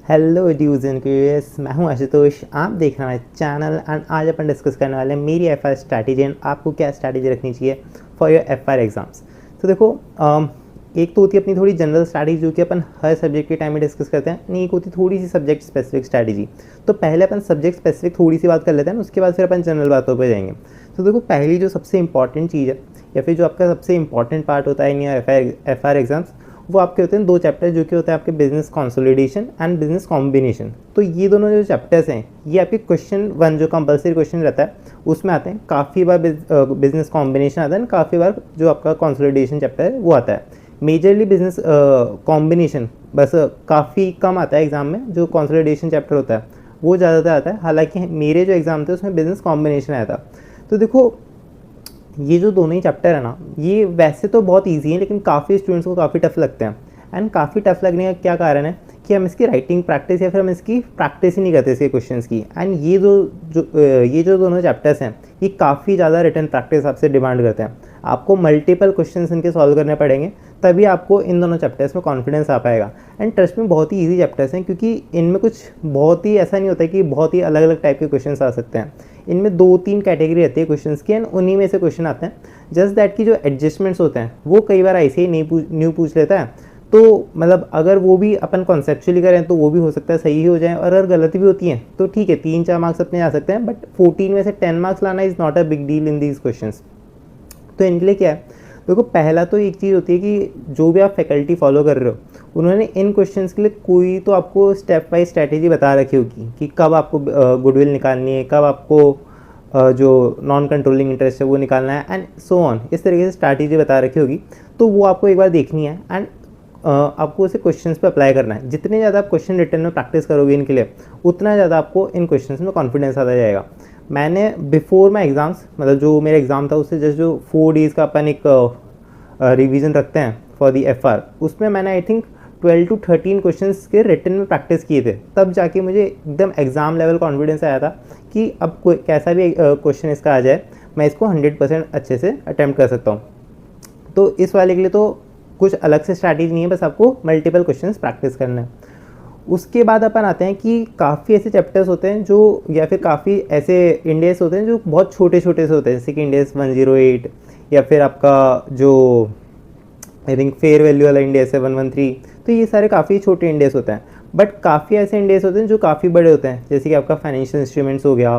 Hello dues and curious, मैं हूं आशुतोष। आप देख रहे हैं चैनल एंड आज अपन डिस्कस करने वाले हैं मेरी एफआर स्ट्रैटेजी एंड आपको क्या स्ट्रैटेजी रखनी चाहिए फॉर योर एफआर एग्जाम्स। तो देखो, एक तो होती है अपनी थोड़ी जनरल स्ट्रैटेजी जो कि अपन हर सब्जेक्ट के टाइम में डिस्कस करते हैं, नहीं एक होती थोड़ी सी सब्जेक्ट स्पेसिफिक स्ट्रैटेजी। तो पहले अपन सब्जेक्ट स्पेसिफिक थोड़ी सी बात कर लेते हैं, उसके बाद फिर अपन जनरल बातों पर जाएंगे। तो देखो, पहली जो सबसे इंपॉर्टेंट चीज़ है या फिर जो आपका सबसे इंपॉर्टेंट पार्ट होता है इन योर एफआर एग्जाम्स, वो आपके होते हैं दो चैप्टर जो कि होते हैं आपके business consolidation and business combination. तो ये दोनों जो चैप्टर्स हैं ये आपके क्वेश्चन वन जो कंपलसरी क्वेश्चन रहता है उसमें आते हैं। काफ़ी बार बिजनेस कॉम्बिनेशन आता है, काफ़ी बार जो आपका कंसोलिडेशन चैप्टर है वो आता है। मेजरली बिजनेस कॉम्बिनेशन बस काफ़ी कम आता है एग्जाम में, जो कंसोलिडेशन चैप्टर होता है वो ज़्यादातर आता है। हालांकि मेरे जो एग्ज़ाम थे उसमें बिजनेस कॉम्बिनेशन आया था। तो देखो, ये जो दोनों ही चैप्टर है ना, ये वैसे तो बहुत इजी है लेकिन काफ़ी स्टूडेंट्स को काफ़ी टफ लगते हैं। एंड काफ़ी टफ लगने का क्या कारण है कि हम इसकी राइटिंग प्रैक्टिस या फिर हम इसकी प्रैक्टिस ही नहीं करते इसके क्वेश्चंस की। एंड ये जो दोनों चैप्टर्स हैं ये काफ़ी ज़्यादा रिटन प्रैक्टिस आपसे डिमांड करते हैं। आपको मल्टीपल क्वेश्चंस इनके सॉल्व करने पड़ेंगे, तभी आपको इन दोनों चैप्टर्स में कॉन्फिडेंस आ पाएगा। एंड ट्रस्ट में बहुत ही ईजी चैप्टर्स हैं, क्योंकि इनमें कुछ बहुत ही ऐसा नहीं होता कि बहुत ही अलग अलग टाइप के क्वेश्चंस आ सकते हैं। इनमें 2-3 कैटेगरी रहती है क्वेश्चंस की एंड उन्हीं में से क्वेश्चन आते हैं। जस्ट दैट की जो एडजस्टमेंट्स होते हैं वो कई बार ऐसे ही न्यू पूछ लेता है। तो मतलब अगर वो भी अपन कॉन्सेप्चुअली करें तो वो भी हो सकता है सही हो जाए, और अगर गलती भी होती है तो ठीक है 3-4 मार्क्स अपने आ सकते हैं, बट 14 में से 10 मार्क्स लाना is not a big deal in these questions. तो इनके लिए क्या है, देखो पहला तो एक चीज़ होती है कि जो भी आप फैकल्टी फॉलो कर रहे हो उन्होंने इन क्वेश्चंस के लिए कोई तो आपको स्टेप बाय स्ट्रैटेजी बता रखी होगी कि कब आपको गुडविल निकालनी है, कब आपको जो नॉन कंट्रोलिंग इंटरेस्ट है वो निकालना है एंड सो ऑन। इस तरीके से स्ट्रैटेजी बता रखी होगी, तो वो आपको एक बार देखनी है एंड आपको उसे क्वेश्चंस पे अप्लाई करना है। जितने ज़्यादा आप क्वेश्चन रिटर्न में प्रैक्टिस करोगे इनके लिए, उतना ज़्यादा आपको इन क्वेश्चंस में कॉन्फिडेंस आता जाएगा। मैंने बिफोर माई एग्ज़ाम्स, मतलब जो मेरा एग्ज़ाम था उससे जस्ट जो 4 डेज़ का अपन एक रिवीजन रखते हैं फॉर दी एफआर, उसमें मैंने आई थिंक 12 to 13 क्वेश्चंस के रिटन में प्रैक्टिस किए थे। तब जाके मुझे एकदम एग्ज़ाम लेवल कॉन्फिडेंस आया था कि अब कोई कैसा भी क्वेश्चन इसका आ जाए मैं इसको 100% अच्छे से अटैम्प्ट कर सकता हूँ। तो इस वाले के लिए तो कुछ अलग से स्ट्रैटेजी नहीं है, बस आपको मल्टीपल क्वेश्चंस प्रैक्टिस करना है। उसके बाद अपन आते हैं कि काफ़ी ऐसे चैप्टर्स होते हैं जो, या फिर काफ़ी ऐसे इंडेस होते हैं जो बहुत छोटे छोटे से होते हैं, जैसे कि इंडेस 108 या फिर आपका जो आई थिंक फेयर वैल्यू वाला इंडेस है 113। तो ये सारे काफ़ी छोटे इंडेस होते हैं, बट काफ़ी ऐसे इंडेस होते हैं जो काफ़ी बड़े होते हैं, जैसे कि आपका फाइनेंशियल इंस्ट्रूमेंट्स हो गया,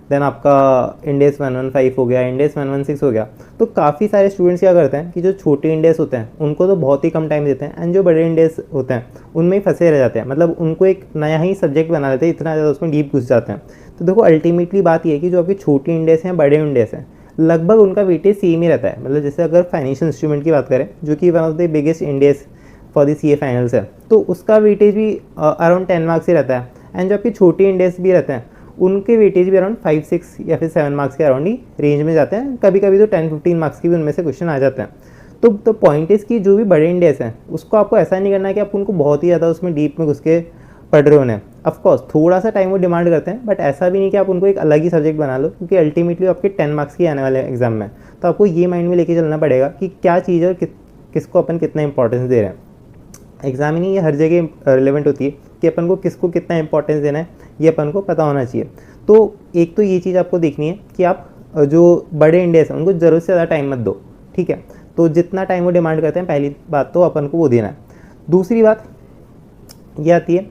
देन आपका इंडेस 115 हो गया, इंडेस 116 हो गया। तो काफ़ी सारे स्टूडेंट्स क्या करते हैं कि जो छोटे इंडेस होते हैं उनको तो बहुत ही कम टाइम देते हैं, एंड जो बड़े इंडेस होते हैं उनमें ही फंसे रह जाते हैं, मतलब उनको एक नया ही सब्जेक्ट बना लेते हैं, इतना ज़्यादा उसमें डीप घुस जाते हैं। तो देखो, अल्टीमेटली बात ये है कि जो आपके छोटे इंडेस हैं बड़े इंडेस हैं, लगभग उनका वेटेज सेम ही रहता है। मतलब जैसे अगर फाइनेंशियल इंस्ट्रूमेंट की बात करें जो कि one of the biggest indices for the CA finals है, तो उसका वेटेज भी अराउंड 10 मार्क्स ही रहता है। एंड जो आपके छोटे इंडेस भी रहते हैं उनके वेटेज भी अराउंड 5-6 या फिर 7 मार्क्स के अराउंड ही रेंज में जाते हैं। कभी कभी तो 10-15 मार्क्स की भी उनमें से क्वेश्चन आ जाते हैं। तो पॉइंट इज़ कि जो भी बड़े इंडेस हैं उसको आपको ऐसा नहीं करना है कि आप उनको बहुत ही ज़्यादा उसमें डीप में घुस के पढ़ रहे होने। ऑफकोर्स थोड़ा सा टाइम वो डिमांड करते हैं, बट ऐसा भी नहीं कि आप उनको एक अलग ही सब्जेक्ट बना लो, क्योंकि अल्टीमेटली आपके 10 मार्क्स की आने वाले एग्जाम में। तो आपको ये माइंड में लेके चलना पड़ेगा कि क्या चीज़ है और किसको अपन कितना इंपॉर्टेंस दे रहे हैं। एग्जामिनिंग ये हर जगह रिलेवेंट होती है कि अपन को किसको कितना इंपॉर्टेंस देना है, ये अपन को पता होना चाहिए। तो एक तो ये चीज़ आपको देखनी है कि आप जो बड़े इंडेस हैं उनको ज़रूरत से ज़्यादा टाइम मत दो, ठीक है। तो जितना टाइम वो डिमांड करते हैं, पहली बात तो अपन को वो देना है। दूसरी बात ये आती है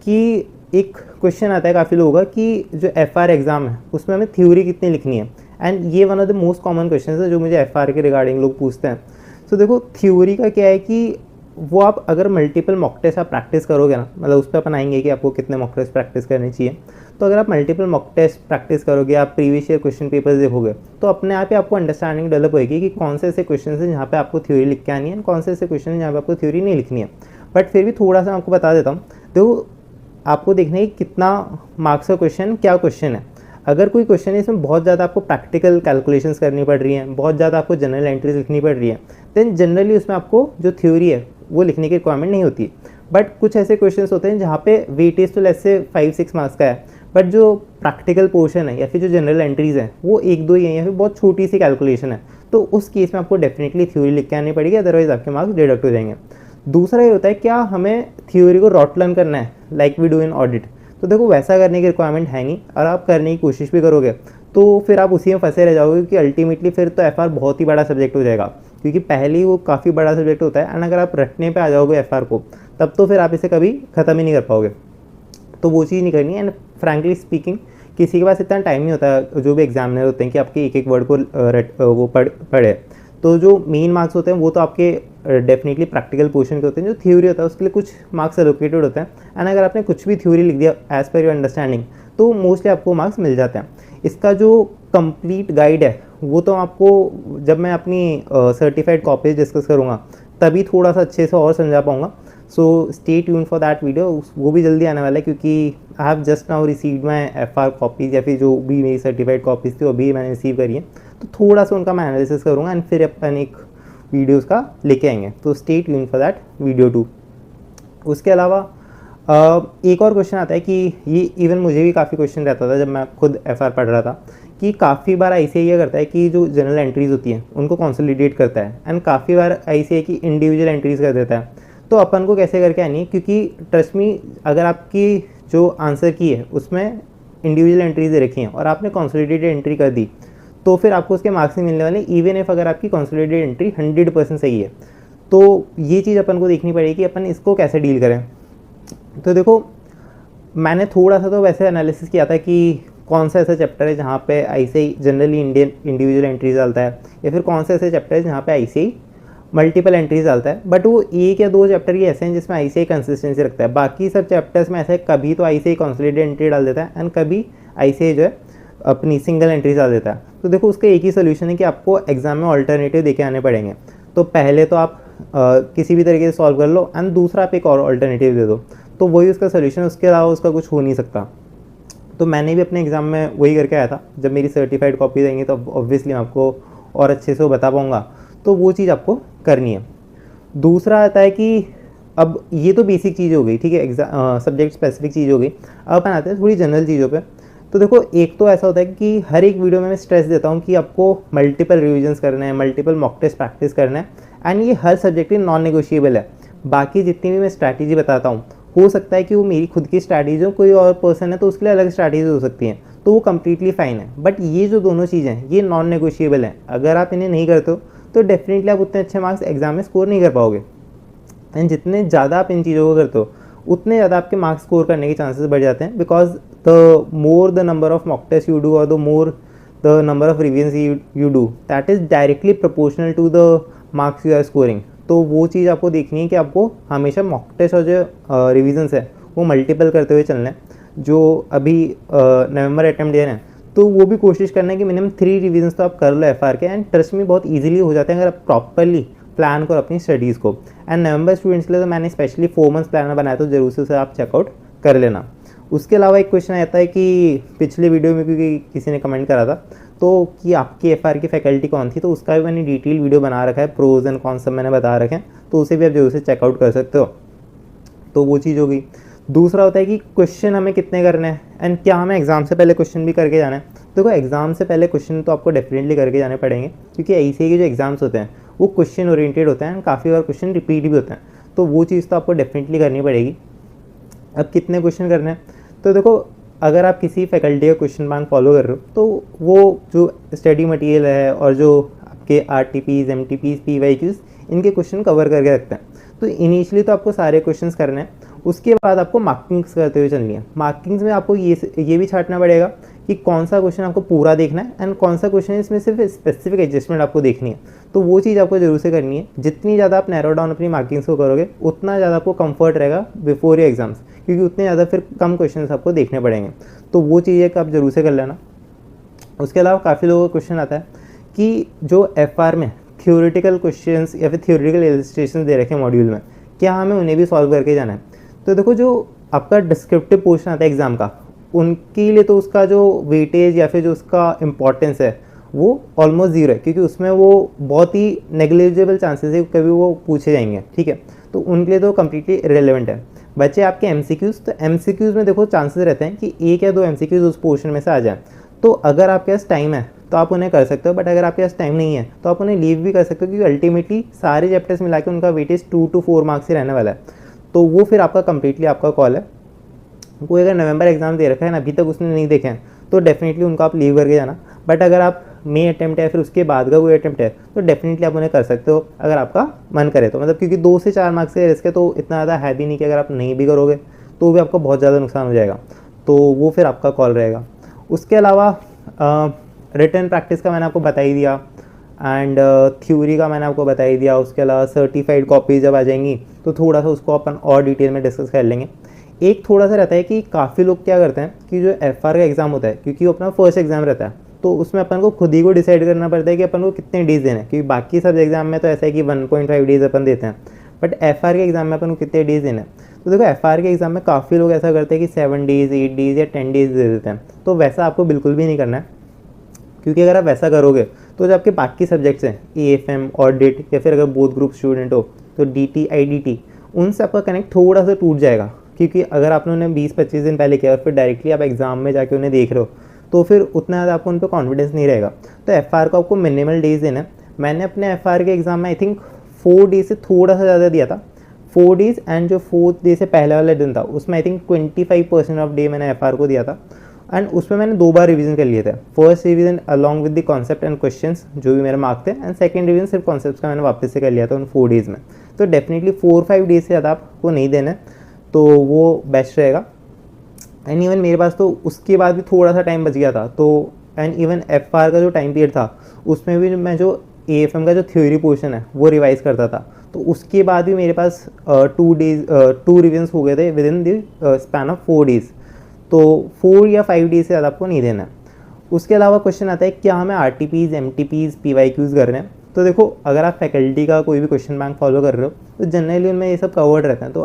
कि एक क्वेश्चन आता है काफ़ी लोगों का कि जो एफआर एग्ज़ाम है उसमें हमें थ्योरी कितनी लिखनी है, एंड ये one of the most common question है जो मुझे एफआर के रिगार्डिंग लोग पूछते हैं। तो देखो, थ्योरी का क्या है कि वो आप अगर मल्टीपल मॉक टेस्ट आप प्रैक्टिस करोगे ना, मतलब उस पर अपन आएंगे कि आपको कितने मॉक टेस्ट प्रैक्टिस करनी चाहिए। तो अगर आप मल्टीपल मॉक टेस्ट प्रैक्टिस करोगे, आप प्रीवियस ईयर क्वेश्चन पेपर्स देखोगे, तो अपने आप ही आपको अंडरस्टैंडिंग डेवलप होगी कि कौन से ऐसे क्वेश्चन हैं जहाँ पे आपको थ्योरी लिख के आनी है, कौन से ऐसे क्वेश्चन हैं जहाँ पे आपको थ्योरी नहीं लिखनी है। बट फिर भी थोड़ा सा आपको बता देता हूँ। तो आपको देखना है कि कितना मार्क्स का क्वेश्चन क्या क्वेश्चन है। अगर कोई क्वेश्चन है इसमें बहुत ज़्यादा आपको प्रैक्टिकल कैलकुलेशंस करनी पड़ रही हैं, बहुत ज़्यादा आपको जनरल एंट्रीज लिखनी पड़ रही है, देन जनरली उसमें आपको जो थ्योरी है वो लिखने की रिक्वायरमेंट नहीं होती। बट कुछ ऐसे क्वेश्चंस होते हैं जहाँ पे वेटेज तो लेट्स से 5-6 मार्क्स का है, बट जो प्रैक्टिकल पोर्शन है या फिर जो जनरल एंट्रीज हैं वो 1-2 ही हैं या फिर बहुत छोटी सी कैलकुलेशन है। तो उस केस में आपको डेफिनेटली थ्योरी लिख के आनी पड़ेगी, अदरवाइज आपके मार्क्स डिडक्ट हो जाएंगे। दूसरा ये होता है क्या हमें थ्योरी को रॉट लर्न करना है like we do in audit. तो देखो वैसा करने की रिक्वायरमेंट है नहीं, और आप करने की कोशिश भी करोगे तो फिर आप उसी में फंसे रह जाओगे कि अल्टीमेटली फिर तो एफ बहुत ही बड़ा सब्जेक्ट हो जाएगा, क्योंकि पहले ही वो काफ़ी बड़ा सब्जेक्ट होता है। एंड अगर आप रटने पे आ जाओगे एफ को, तब तो फिर आप इसे कभी ख़त्म ही नहीं कर पाओगे। तो वो चीज़ नहीं करनी है। एंड फ्रैंकली स्पीकिंग किसी के पास इतना टाइम नहीं होता, जो भी एग्जामिनर होते हैं, कि आपके एक एक वर्ड को वो पढ़े। तो जो मेन मार्क्स होते हैं वो तो आपके डेफिनेटली प्रैक्टिकल पोर्शन के होते हैं। जो थ्योरी होता है उसके लिए कुछ मार्क्स एलोकेटेड होते हैं। एंड अगर आपने कुछ भी थ्योरी लिख दिया एज पर योर अंडरस्टैंडिंग, तो मोस्टली आपको मार्क्स मिल जाते हैं। इसका जो कंप्लीट गाइड है वो तो आपको जब मैं अपनी सर्टिफाइड कॉपीज डिस्कस करूँगा तभी थोड़ा सा अच्छे से और समझा पाऊँगा। So stay tune for that video, वो भी जल्दी आने वाला है, क्योंकि I have just now received my FR copies, या फिर जो भी मेरी सर्टिफाइड कॉपीज़ थी वो अभी मैंने रिसीव करी है। तो थोड़ा सा उनका मैं एनालिसिस करूँगा एंड फिर अपन एक वीडियोस का लेके आएंगे। तो stay tune for that video 2। उसके अलावा एक और क्वेश्चन आता है कि ये इवन मुझे भी काफ़ी क्वेश्चन रहता था जब मैं खुद FR पढ़ रहा था, कि काफ़ी बार ICAI ये करता है कि जो जनरल एंट्रीज़ होती हैं उनको कंसोलिडेट करता है, एंड काफ़ी बार ICAI की इंडिविजुअल एंट्रीज़ कर देता है। तो अपन को कैसे करके आनी है, क्योंकि ट्रस्ट मी अगर आपकी जो आंसर की है उसमें इंडिविजुअल एंट्रीज दे रखी हैं और आपने कंसोलिडेटेड एंट्री कर दी, तो फिर आपको उसके मार्क्स नहीं मिलने वाले, इवन इफ अगर आपकी कंसोलिडेटेड एंट्री 100% सही है। तो ये चीज़ अपन को देखनी पड़ेगी कि अपन इसको कैसे डील करें। तो देखो मैंने थोड़ा सा तो वैसे एनालिसिस किया था कि कौन सा ऐसा चैप्टर है जहाँ पे ICAI जनरली इंडिविजुअल एंट्रीज डालता है, या फिर कौन सा ऐसे चैप्टर है जहाँ पे ICAI मल्टीपल एंट्रीज डालता है। बट वो एक या दो चैप्टर ही ऐसे हैं जिसमें ICAI कंसिस्टेंसी रखता है। बाकी सब चैप्टर्स में ऐसा है कभी तो ICAI कंसोलिडेटेड एंट्री डाल देता है एंड कभी ICAI जो है अपनी सिंगल एंट्रीज डाल देता है। तो देखो उसका एक ही सोल्यूशन है कि आपको एग्जाम में ऑल्टरनेटिव देके आने पड़ेंगे। तो पहले तो आप किसी भी तरीके से सॉल्व कर लो एंड दूसरा आप एक और ऑल्टरनेटिव दे दो, तो वही उसका सोल्यूशन, उसके अलावा उसका कुछ हो नहीं सकता। तो मैंने भी अपने एग्ज़ाम में वही करके आया था। जब मेरी सर्टिफाइड कॉपी देंगे तो ऑब्वियसली मैं आपको और अच्छे से बता पाऊँगा, तो वो चीज़ आपको करनी है। दूसरा आता है कि अब ये तो बेसिक चीज़ हो गई, ठीक है, सब्जेक्ट स्पेसिफिक चीज़ हो गई। अब अपन आते हैं थोड़ी जनरल चीज़ों पे। तो देखो एक तो ऐसा होता है कि हर एक वीडियो में मैं स्ट्रेस देता हूँ कि आपको मल्टीपल रिविजन्स करना है, मल्टीपल मॉक टेस्ट प्रैक्टिस करना है, एंड ये हर सब्जेक्ट की नॉन नेगोशिएबल है। बाकी जितनी भी मैं स्ट्रैटेजी बताता हूँ हो सकता है कि वो मेरी खुद की स्ट्रैटेजी हो, कोई और पर्सन है तो उसके लिए अलग स्ट्रैटेजी हो सकती हैं, तो वो कम्प्लीटली फाइन है। बट ये जो दोनों चीज़ें हैं ये नॉन नेगोशिएबल हैं। अगर आप इन्हें नहीं करते हो तो डेफिनेटली आप उतने अच्छे मार्क्स एग्जाम में स्कोर नहीं कर पाओगे। एंड जितने ज़्यादा आप इन चीज़ों को करते हो उतने ज़्यादा आपके मार्क्स स्कोर करने के चांसेस बढ़ जाते हैं, because the more the number of mock test you do और the more the number of revisions you do, that is directly proportional to the marks you are scoring. तो वो चीज़ आपको देखनी है कि आपको हमेशा मॉक टेस्ट और जो रिविजन्स है वो मल्टीपल करते हुए चलना है। जो अभी नवंबर अटेम्प्ट दे रहे हैं तो वो भी कोशिश करना है कि मिनिमम 3 रिविजन्स तो आप कर लो FR के, एंड ट्रस्ट में बहुत ईजिली हो जाते हैं अगर आप प्रॉपरली प्लान करो अपनी स्टडीज़ को। एंड नवंबर स्टूडेंट्स के लिए तो मैंने स्पेशली 4 मंथ्स प्लान बनाया, तो जरूर से उसे आप चेकआउट कर लेना। उसके अलावा एक क्वेश्चन आता है कि पिछले वीडियो में भी किसी ने कमेंट करा था तो कि आपकी FR की फैकल्टी कौन थी, तो उसका भी मैंने डिटेल वीडियो बना रखा है, प्रोज एंड कॉन्स सब मैंने बता रखे हैं, तो उसे भी आप जरूर से चेकआउट कर सकते हो। तो वो चीज़ हो गई। दूसरा होता है कि क्वेश्चन हमें कितने करने हैं एंड क्या हमें एग्जाम से पहले क्वेश्चन भी करके जाना है। देखो एग्जाम से पहले क्वेश्चन तो आपको डेफिनेटली करके जाने पड़ेंगे, क्योंकि ICAI के जो एग्जाम्स होते हैं वो क्वेश्चन ओरिएंटेड होते हैं एंड काफ़ी बार क्वेश्चन रिपीट भी होते हैं, तो वो चीज़ तो आपको डेफिनेटली करनी पड़ेगी। अब कितने क्वेश्चन करने हैं, तो देखो अगर आप किसी फैकल्टी का क्वेश्चन बैंक फॉलो कर रहे हो तो वो जो स्टडी मटेरियल है और जो आपके RTPs, MTPs, PYQs इनके क्वेश्चन कवर करके रखते हैं। तो इनिशियली तो आपको सारे क्वेश्चंस करने हैं, उसके बाद आपको मार्किंग्स करते हुए चलनी है। मार्किंग्स में आपको ये भी छांटना पड़ेगा कि कौन सा क्वेश्चन आपको पूरा देखना है एंड कौन सा क्वेश्चन इसमें सिर्फ स्पेसिफिक एडजस्टमेंट आपको देखनी है। तो वो चीज़ आपको जरूर से करनी है। जितनी ज़्यादा आप नैरो डाउन अपनी मार्किंग्स को करोगे उतना ज़्यादा आपको कंफर्ट रहेगा बिफोर योर एग्जाम्स, क्योंकि उतने ज़्यादा फिर कम क्वेश्चन आपको देखने पड़ेंगे। तो वो चीज़ एक आप जरूर से कर लेना। उसके अलावा काफ़ी लोगों का क्वेश्चन आता है कि जो FR में थ्योरेटिकल क्वेश्चंस या फिर थ्योरेटिकल इलस्ट्रेशन दे रखे हैं मॉड्यूल में, क्या हमें उन्हें भी सॉल्व करके जाना है। तो देखो जो आपका डिस्क्रिप्टिव पोर्शन आता है एग्ज़ाम का, उनके लिए तो उसका जो वेटेज या फिर जो उसका इम्पोर्टेंस है वो ऑलमोस्ट 0 है, क्योंकि उसमें वो बहुत ही नेग्लिजिबल चांसेस है कभी वो पूछे जाएंगे, ठीक है। तो उनके लिए तो कम्प्लीटली इरेलेवेंट है। बच्चे आपके MCQs, तो MCQs में देखो चांसेस रहते हैं कि 1 या 2 MCQs उस पोर्शन में से आ जाए। तो अगर आपके पास टाइम है तो आप उन्हें कर सकते हो, बट अगर आपके पास टाइम नहीं है तो आप उन्हें लीव भी कर सकते हो, क्योंकि अल्टीमेटली सारे चैप्टर्स मिला के उनका वेटेज 2 to 4 मार्क्स ही रहने वाला है। तो वो फिर आपका कंप्लीटली आपका कॉल है। कोई अगर नवंबर एग्जाम दे रखा है ना, अभी तक उसने नहीं देखे हैं, तो डेफिनेटली उनको आप लीव करके जाना। बट अगर आप मई अटैम्प्ट है फिर उसके बाद का कोई अटैम्प्ट है तो डेफिनेटली आप उन्हें कर सकते हो, अगर आपका मन करे तो। मतलब क्योंकि 2 से 4 मार्क्स के रिस्क है, तो इतना ज़्यादा है भी नहीं कि अगर आप नहीं भी करोगे तो भी आपका बहुत ज़्यादा नुकसान हो जाएगा। तो वो फिर आपका कॉल रहेगा। उसके अलावा रिटर्न प्रैक्टिस का मैंने आपको बता ही दिया, एंड थ्योरी का मैंने आपको बता ही दिया। उसके अलावा सर्टिफाइड कॉपीज जब आ जाएंगी तो थोड़ा सा उसको अपन और डिटेल में डिस्कस कर लेंगे। एक थोड़ा सा रहता है कि काफ़ी लोग क्या करते हैं कि जो FR का एग्ज़ाम होता है, क्योंकि वो अपना फर्स्ट एग्ज़ाम रहता है, तो उसमें अपन को खुद ही को डिसाइड करना पड़ता है कि अपन को कितने डेज देने हैं। क्योंकि बाकी सब एग्ज़ाम में तो ऐसा है कि 1.5 डेज़ अपन देते हैं, बट FR के एग्ज़ाम में अपन को कितने डेज़ देने हैं। तो देखो FR के एग्ज़ाम में काफ़ी लोग ऐसा करते हैं कि 7 डेज़, 8 डेज़ या 10 डेज़ दे देते हैं। तो वैसा आपको बिल्कुल भी नहीं करना है, क्योंकि अगर आप वैसा करोगे तो जो आपके बाकी सब्जेक्ट्स हैं AFM, ऑडिट, या फिर अगर बोथ ग्रुप स्टूडेंट हो तो DT, IDT, उनसे आपका कनेक्ट थोड़ा सा टूट जाएगा। क्योंकि अगर आपने उन्हें 20-25 दिन पहले किया और फिर डायरेक्टली आप एग्ज़ाम में जाके उन्हें देख रहे हो तो फिर उतना ज़्यादा आपको उन पर कॉन्फिडेंस नहीं रहेगा। तो FR को आपको मिनिमल डेज देना है। मैंने अपने FR के एग्ज़ाम में आई थिंक 4 डेज से थोड़ा सा ज़्यादा दिया था, 4 डेज़, एंड जो 4th डे से पहले वाला दिन था उसमें आई थिंक 25% ऑफ डे मैंने FR को दिया था। एंड उसमें मैंने 2 बार रिवीजन कर लिए थे। First revision along with the concept and questions जो भी मेरे मार्क थे, एंड सेकंड रिवीजन सिर्फ कॉन्सेप्ट का मैंने वापस से कर लिया था उन 4 डेज़ में। तो डेफिनेटली 4-5 डेज से ज़्यादा आपको नहीं देना है, तो वो बेस्ट रहेगा। एंड इवन मेरे पास तो उसके बाद भी थोड़ा सा टाइम बच गया था, तो एंड इवन FR का जो टाइम पीरियड था उसमें भी मैं जो AFM का जो थ्योरी पोर्शन है वो रिवाइज़ करता था। तो उसके बाद भी मेरे पास 2 रिविजन्स हो गए थे with in the span of 4 days. तो 4 या 5 डेज से ज़्यादा आपको नहीं देना है। उसके अलावा क्वेश्चन आता है क्या हमें RTPs, MTPs, PYQs करने हैं। तो देखो, अगर आप फैकल्टी का कोई भी क्वेश्चन बैंक फॉलो कर रहे हो तो जनरली उनमें ये सब कवर्ड रहते हैं, तो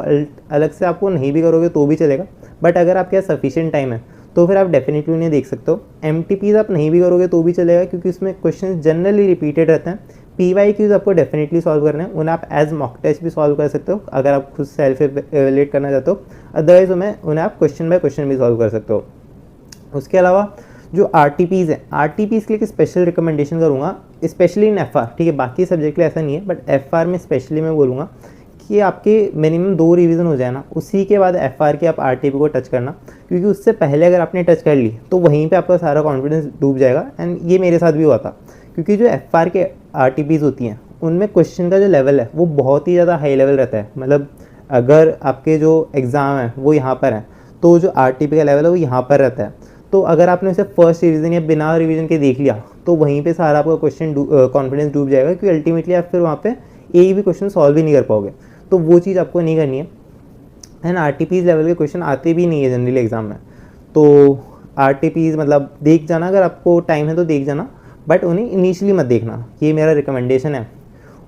अलग से आपको नहीं भी करोगे तो भी चलेगा। बट अगर आपके पास सफिशिएंट टाइम है तो फिर आप डेफिनेटली उन्हें देख सकते हो। MTPs आप नहीं भी करोगे तो भी चलेगा, क्योंकि उसमें क्वेश्चन जनरली रिपीटेड रहते हैं। PYQs आपको डेफिनेटली सॉल्व करना है, उन्हें आप एज मॉक टेस्ट भी सॉल्व कर सकते हो अगर आप खुद सेल्फ एवेल्युएट करना चाहते हो। अदरवाइज उन्हें आप क्वेश्चन बाय क्वेश्चन भी सॉल्व कर सकते हो। उसके अलावा जो RTPs है, RTPs के लिए एक स्पेशल रिकमेंडेशन करूँगा, स्पेशली इन FR, ठीक है, बाकी सब्जेक्ट के लिए ऐसा नहीं है, बट FR में स्पेशली मैं बोलूँगा कि आपके मिनिमम 2 रिवीजन हो जाए ना, उसी के बाद FR के आप RTP को टच करना। क्योंकि उससे पहले अगर आपने टच कर ली तो वहीं पे आपका सारा कॉन्फिडेंस डूब जाएगा। एंड ये मेरे साथ भी हुआ था, क्योंकि जो FR के RTPs होती हैं उनमें क्वेश्चन का जो लेवल है वो बहुत ही ज़्यादा हाई लेवल रहता है। मतलब अगर आपके जो एग्ज़ाम है वो यहाँ पर है तो जो RTP का लेवल है वो यहाँ पर रहता है। तो अगर आपने उसे फर्स्ट रिवीजन या बिना रिवीजन के देख लिया तो वहीं पे सारा आपका क्वेश्चन कॉन्फिडेंस डूब जाएगा, क्योंकि अल्टीमेटली आप फिर वहाँ पे एक भी क्वेश्चन सॉल्व ही नहीं कर पाओगे। तो वो चीज़ आपको नहीं करनी है। एंड RTPs लेवल के क्वेश्चन आते भी नहीं है जनरली एग्जाम में, तो RTPs मतलब देख जाना, अगर आपको टाइम है तो देख जाना, बट उन्हें इनिशियली मत देखना, ये मेरा रिकमेंडेशन है।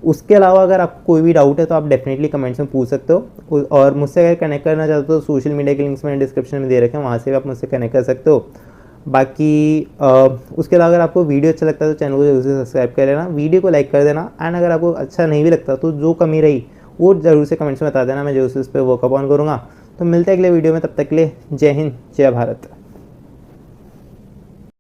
उसके अलावा अगर आपको कोई भी डाउट है तो आप डेफिनेटली कमेंट्स में पूछ सकते हो, और मुझसे अगर कनेक्ट करना चाहते हो तो सोशल मीडिया के लिंक्स मैंने डिस्क्रिप्शन में दे रखे हैं, वहाँ से भी आप मुझसे कनेक्ट कर सकते हो। बाकी उसके अलावा अगर आपको वीडियो अच्छा लगता है तो चैनल को जरूर से सब्सक्राइब कर लेना, वीडियो को लाइक कर देना। एंड अगर आपको अच्छा नहीं भी लगता तो जो कमी रही वो ज़रूर से कमेंट्स में बता देना, मैं जरूर से उस पर वर्कअप ऑन करूँगा। तो मिलते हैं अगले वीडियो में, तब तक के लिए जय हिंद, जय भारत।